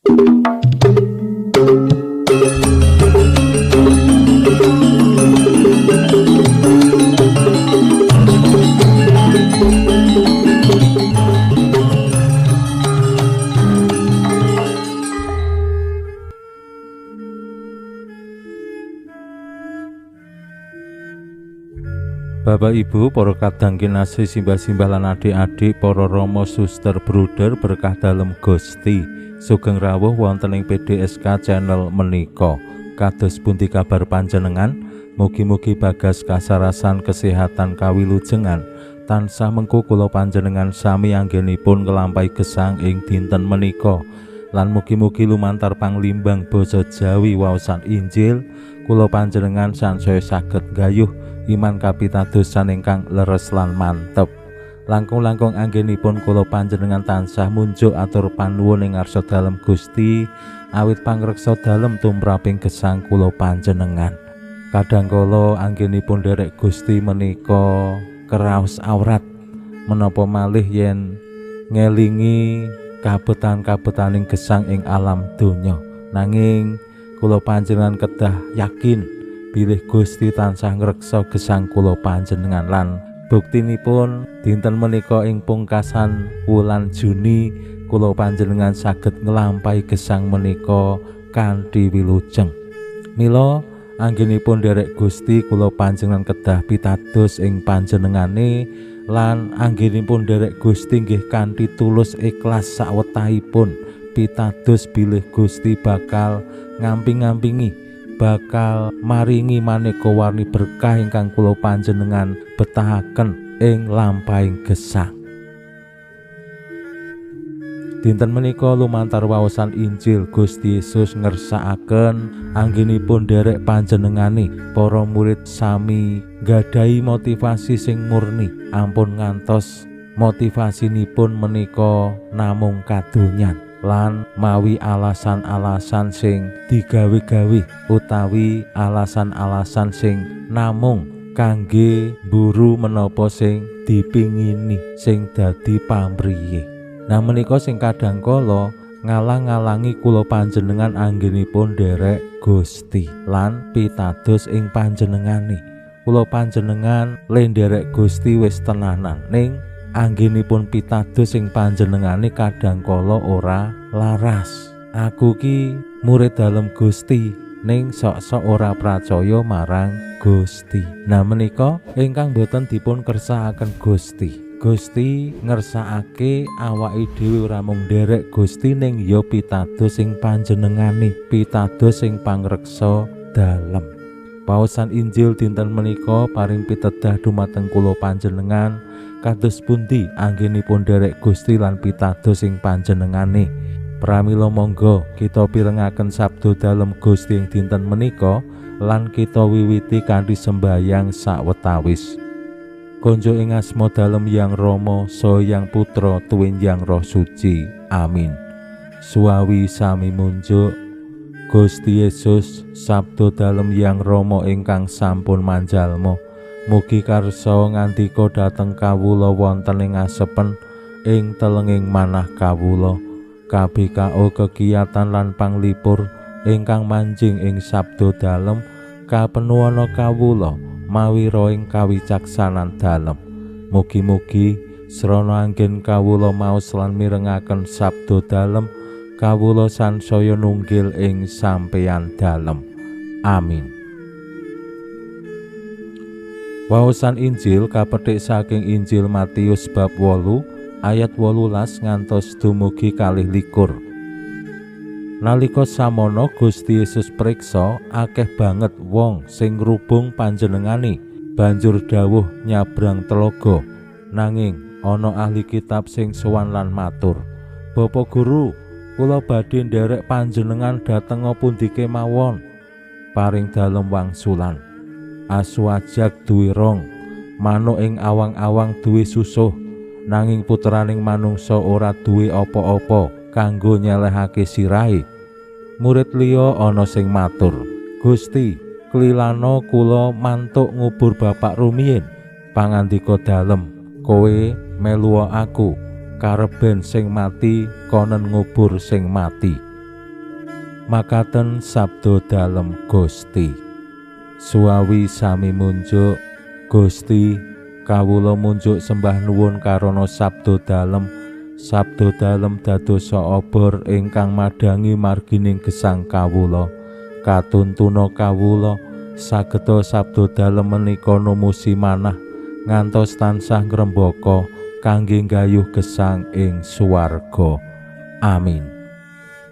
Bapak Ibu, para kadang kinasih simbah-simbah lan adik-adik, para rama suster bruder berkah dalem Gusti, sugeng rawuh wonten ing PDSK channel menika. Kados pundi kabar panjenengan? Mugi-mugi bagas kasarasan kesehatan kawilujengan tansah mengku kula panjenengan sami anggenipun nglampahi gesang ing dinten menika. Lan mugi-mugi lumantar panglimbang basa Jawi waosan Injil kula panjenengan sansaya saged gayuh iman kapitadosan ingkang leres lan mantep. Langkung-langkung anggenipun kula panjenengan tansah munjuk atur panuwun ing ngarsa dalem Gusti awit pangreksa dalem tumraping gesang kula panjenengan. Kadangkala anggenipun derek Gusti menika keraos awrat menapa malih yen ngelingi kabetan-kabetaning gesang ing alam donya. Nanging kula panjenengan kedah yakin bilih Gusti tansah ngreksa gesang kula panjenengan lan buktinipun dinten menika ing pungkasan wulan Juni kula panjenengan saged nglampahi gesang menika kanthi wilujeng. Mila anggenipun derek Gusti kula panjenengan kedah pitados ing panjenengane lan anggenipun derek Gusti nggih kanthi tulus ikhlas sawetahipun pitados bilih Gusti bakal ngamping-ngampingi, bakal maringi maneka warni berkah ingkang kula panjenengan betahaken ing lampahing gesang. Dinten menika lumantar waosan Injil Gusti Yesus ngersakaken anggenipun derek panjenengane para murid sami nggadhahi motivasi sing murni, ampun ngantos motivasinipun menika namung kadonyan lan mawi alasan-alasan sing digawe-gawe utawi alasan-alasan sing namung kangge mburu menapa sing dipingini sing dadi pamriyih. Nah menika sing kadangkala ngalang-alangi kula panjenengan anggenipun derek Gusti lan pitados ing panjenengane. Kula panjenengan len derek Gusti wis tenanan ning anggenipun pitados ing panjenengane kadangkala ora laras. Aku ki murid dalem Gusti ning sok-sok ora pracaya marang Gusti. Nah menika ingkang boten dipun kersakaken Gusti. Gusti ngersakake awake dhewe ora mung nderek Gusti ning ya pitados ing panjenengane, pitados ing pangreksa dalem. Paosan Injil dinten menika paring pitedah dumateng kula panjenengan kados pundi anggenipun derek Gusti lan pitados ing panjenengane. Pramila monggo kita pirengaken sabda dalem Gusti ing dinten menika lan kita wiwiti kanthi sembahyang sawetawis. Konjo ing asma dalem Yang Rama saha Yang Putra tuwin Yang Roh Suci. Amin. Suawi sami munjuk. Gusti Yesus sabda dalem Yang Rama ingkang sampun manjalma mugi karsa ngandika dhateng kawula wonten ing asepen ing telenging manah kawula. KBKO kegiatan lan panglipur ingkang manjing ing sabda dalem kapenuwana kawula mawi roing kawicaksanan dalem. Mugi-mugi srana anggen kawula maos lan mirengaken sabda dalem kawula sansaya nunggil ing sampeyan dalem. Amin. Waosan Injil kapetik saking Injil Matius bab 8 ayat 18 ngantos dumugi 21. Nalika samono Gusti Yesus priksa akeh banget wong sing ngrubung panjenengane, banjur dawuh nyabrang telaga. Nanging ana ahli kitab sing sowan lan matur, "Bapak Guru, kula badhe nderek panjenengan dhateng pundi kemawon?" Paring dalem wangsulan. Asu ajag duwe rong, manuk ing awang-awang duwe susuh, nanging putraning manungsa ora duwe apa-apa kanggo nyelehake sirahe. Murid liya ana sing matur, "Gusti, kelilana kula mantuk ngubur bapak rumiyin." Pangandika dalem, "Kowe melu aku, kareben sing mati konen ngubur sing mati." Makaten sabda dalem Gusti. Suawi sami munjuk, Gusti kawula munjuk sembah nuwun karana sabda dalem. Sabda dalem dadosa obor ingkang madangi margining gesang kawula. Katuntuna kawula sageta sabda dalem menika numusi manah ngantos tansah ngrembaka kangge nggayuh gesang ing swarga. Amin.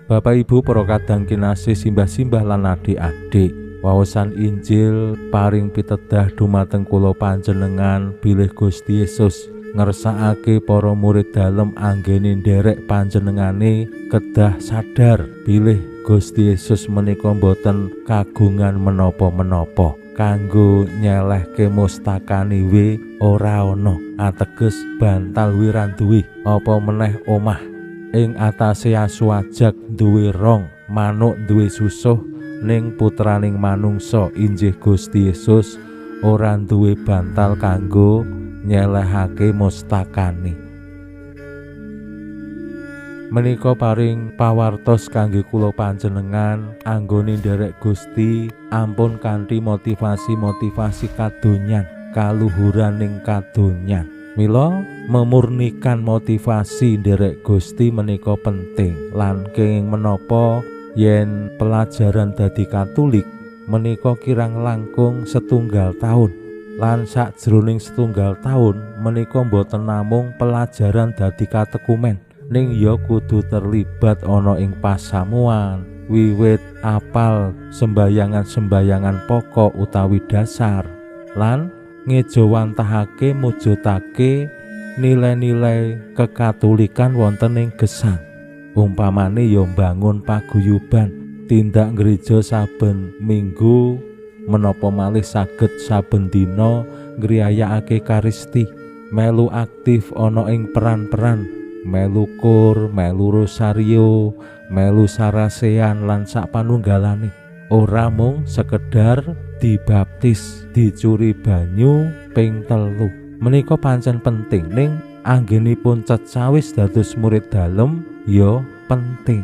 Bapak Ibu para kadang kinasih simbah-simbah lan adik-adik, waosan Injil paring pitedah dumateng kula panjenengan bilih Gusti Yesus ngersakake para murid dalem anggene nderek panjenengane kedah sadar bilih Gusti Yesus menika boten kagungan menapa-menapa kanggo nyelehke mustakane we ora ana, ateges bantal wiran duwe apa meneh omah ing atase asu ajak duwe rong, manuk duwe susuh, ning putraning manungsa injih Gusti Yesus ora duwe bantal kanggo nyelehake mustakane. Menika paring pawartos kangge kula panjenengan anggone nderek Gusti ampun kanthi motivasi kadonyan, kaluhuran ing kadonyan. Mila memurnikan motivasi nderek Gusti menika penting lan kenging menapa yen pelajaran dadi Katolik menika kirang langkung 1 tahun lan sakjroning 1 tahun menika boten namung pelajaran dadi katekumen ning ya kudu terlibat ana ing pasamuan, wiwit apal sembayangan pokok utawi dasar lan ngejawantahake mujudake nilai-nilai kekatolikan wonten ing gesang. Umpamane ya mbangun paguyuban, tindak gereja saben minggu, menapa malih saged saben dina ngriyayakake karisti, melu aktif ana ing peran-peran, melu kur, melu rosario, melu sarasean lan sapanunggalane. Ora mung sekedar dibaptis, dicuri banyu ping 3. Menika pancen penting ning anggenipun cecawis dados murid dalem ya penting.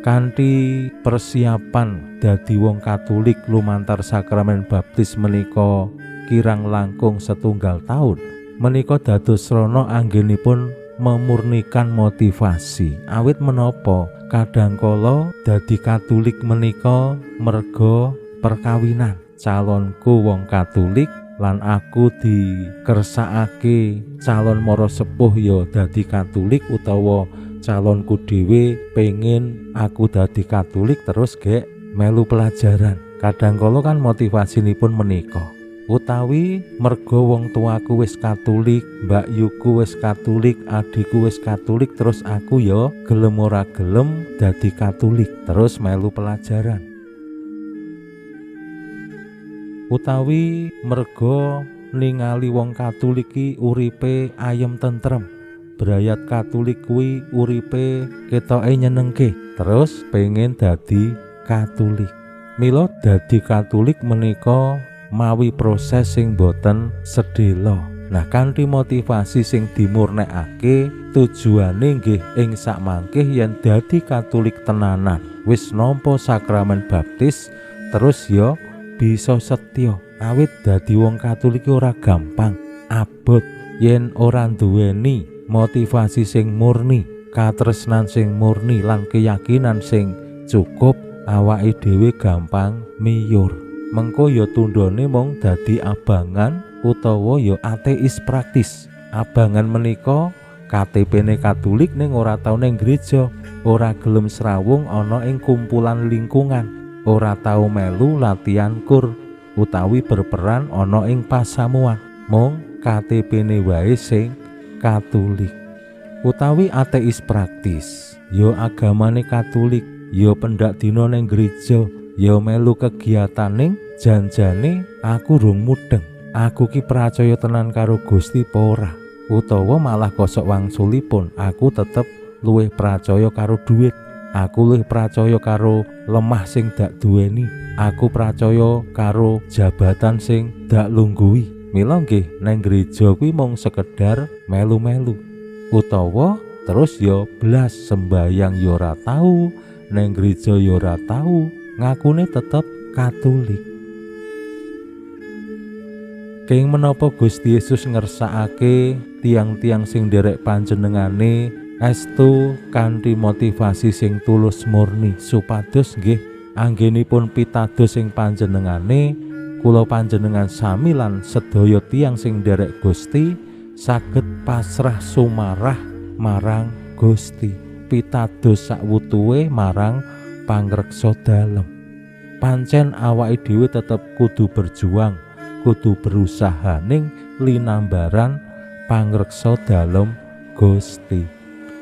Kanthi persiapan dadi wong Katolik lumantar sakramen baptis menika kirang langkung 1 tahun. Menika dados srana anggenipun memurnikan motivasi. Awit menapa kadangkala dadi Katolik menika merga perkawinan. Calonku wong Katolik lan aku dikersakake calon mara sepuh ya dadi Katolik, utawa calonku dhewe pengen aku dadi Katolik terus gek melu pelajaran. Kadangkala kan motivasinipun menika, utawi merga wong tuaku wis Katolik, mbak yuku wis Katolik, adikku wis Katolik, terus aku ya gelem ora gelem dadi Katolik terus melu pelajaran. Utawi merga ningali wong Katolik ki uripe ayem tentrem, brayat Katolik kuwi uripe ketoke nyenengke, terus pengen dadi Katolik. Mila dadi Katolik menika mawi proses sing boten sedhela. Nah, kanthi motivasi sing dimurnekake, tujuane nggih ing sakmangke yen dadi Katolik tenanan, wis nampa sakramen baptis, terus ya bisa setya. Awit dadi wong Katolik ora gampang, abot yen ora duweni motivasi sing murni, katresnan sing murni lan keyakinan sing cukup, awake dhewe gampang miyur. Mengko ya tundhone mung dadi abangan utawa ya ateis praktis. Abangan menika KTP-ne Katolik ning ora tau ning gereja, ora gelem srawung ana ing kumpulan lingkungan, ora tau melu latihan kur utawi berperan ana ing pasamuan, mung KTP-ne wae sing Katolik. Utawi ateis praktis, ya agamane Katolik, ya pendak dina ning gereja, ya melu kegiatan ning janjane aku rung mudeng, aku ki percaya tenan karo Gusti apa ora, utawa malah kosok wangsulipun aku tetep luwih percaya karo duit, aku luwih percaya karo lemah sing dak duweni, aku percaya karo jabatan sing dak lungguhi. Mila nggih nang gereja kuwi mung sekedar melu-melu, utawa terus ya blas sembayang ya ora tau, neng gereja ya ora tau, ngakune tetep Katolik. Keng menapa Gusti Yesus ngersakake tiang-tiang sing nderek panjenengane estu kanthi motivasi sing tulus murni supados nggih anggenipun pitados sing panjenengane kula panjenengan sami lan sedaya tiang sing nderek Gusti saged pasrah sumarah marang Gusti, pitados sakwutuhe marang pangreksa dalem. Pancen awake dhewe tetep kudu berjuang, kudu berusaha ning linambaran pangreksa dalem Gusti.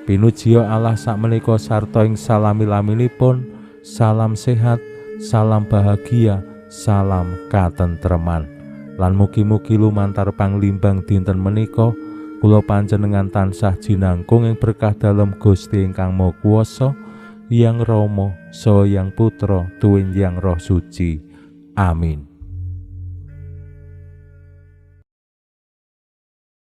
Pinuji Allah sakmenika sarta ing salami-laminipun, salam sehat, salam bahagia, salam katentreman. Lan mugi-mugi lumantar panglimbang dinten menika kula panjenengan tansah jinangkung ing berkah dalem Gusti ingkang Maha Kuwasa, Yang Rama saha Yang Putra tuwin Yang Roh Suci. Amin.